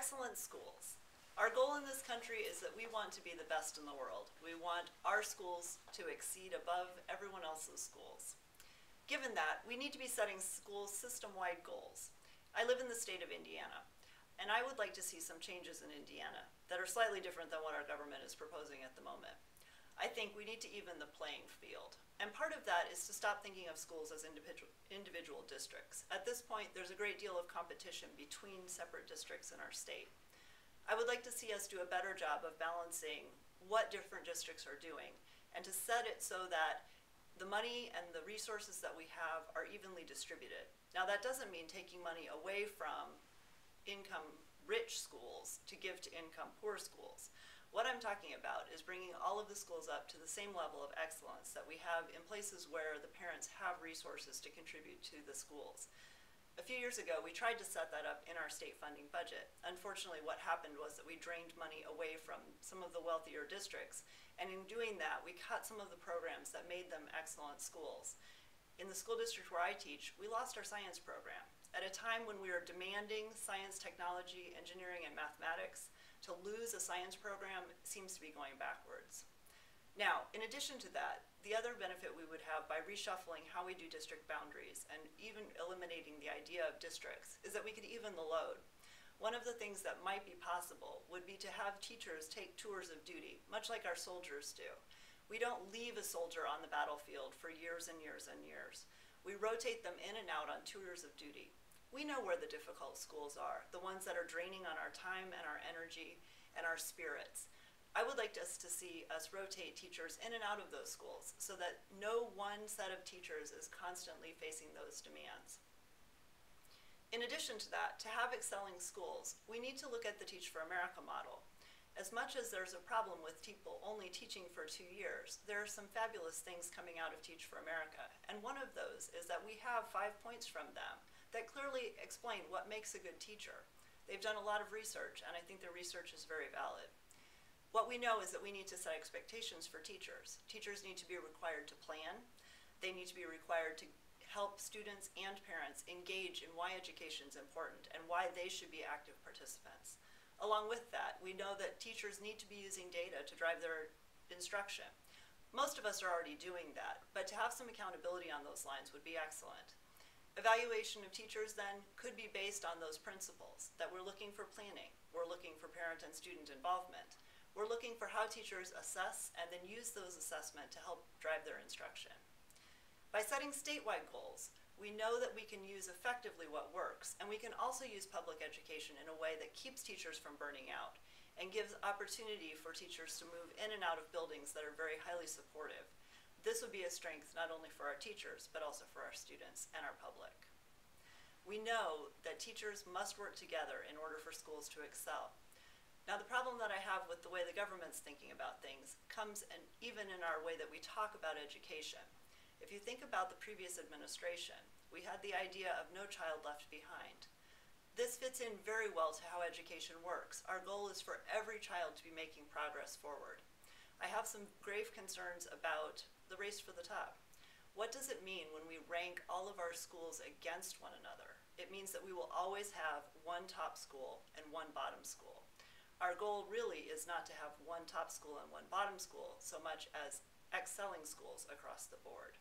Excellent schools. Our goal in this country is that we want to be the best in the world. We want our schools to exceed above everyone else's schools. Given that, we need to be setting school system-wide goals. I live in the state of Indiana, and I would like to see some changes in Indiana that are slightly different than what our government is proposing at the moment. I think we need to even the playing field. And part of that is to stop thinking of schools as individual districts. At this point, there's a great deal of competition between separate districts in our state. I would like to see us do a better job of balancing what different districts are doing and to set it so that the money and the resources that we have are evenly distributed. Now, that doesn't mean taking money away from income-rich schools to give to income-poor schools. What I'm talking about is bringing all of the schools up to the same level of excellence that we have in places where the parents have resources to contribute to the schools. A few years ago, we tried to set that up in our state funding budget. Unfortunately, what happened was that we drained money away from some of the wealthier districts, and in doing that, we cut some of the programs that made them excellent schools. In the school district where I teach, we lost our science program. At a time when we are demanding science, technology, engineering, and mathematics, to lose a science program seems to be going backwards. Now, in addition to that, the other benefit we would have by reshuffling how we do district boundaries and even eliminating the idea of districts is that we could even the load. One of the things that might be possible would be to have teachers take tours of duty, much like our soldiers do. We don't leave a soldier on the battlefield for years and years and years. We rotate them in and out on tours of duty. We know where the difficult schools are, the ones that are draining on our time and our energy and our spirits. I would like us to see us rotate teachers in and out of those schools so that no one set of teachers is constantly facing those demands. In addition to that, to have excelling schools, we need to look at the Teach for America model. As much as there's a problem with people only teaching for 2 years, there are some fabulous things coming out of Teach for America. And one of those is that we have 5 points from them that clearly explain what makes a good teacher. They've done a lot of research, and I think their research is very valid. What we know is that we need to set expectations for teachers. Teachers need to be required to plan. They need to be required to help students and parents engage in why education is important and why they should be active participants. Along with that, we know that teachers need to be using data to drive their instruction. Most of us are already doing that, but to have some accountability on those lines would be excellent. Evaluation of teachers then could be based on those principles, that we're looking for planning, we're looking for parent and student involvement, we're looking for how teachers assess and then use those assessments to help drive their instruction. By setting statewide goals, we know that we can use effectively what works, and we can also use public education in a way that keeps teachers from burning out and gives opportunity for teachers to move in and out of buildings that are very highly supportive. This would be a strength not only for our teachers, but also for our students and our public. We know that teachers must work together in order for schools to excel. Now, the problem that I have with the way the government's thinking about things comes even in our way that we talk about education. If you think about the previous administration, we had the idea of no child left behind. This fits in very well to how education works. Our goal is for every child to be making progress forward. I have some grave concerns about the race for the top. What does it mean when we rank all of our schools against one another? It means that we will always have one top school and one bottom school. Our goal really is not to have one top school and one bottom school so much as excelling schools across the board.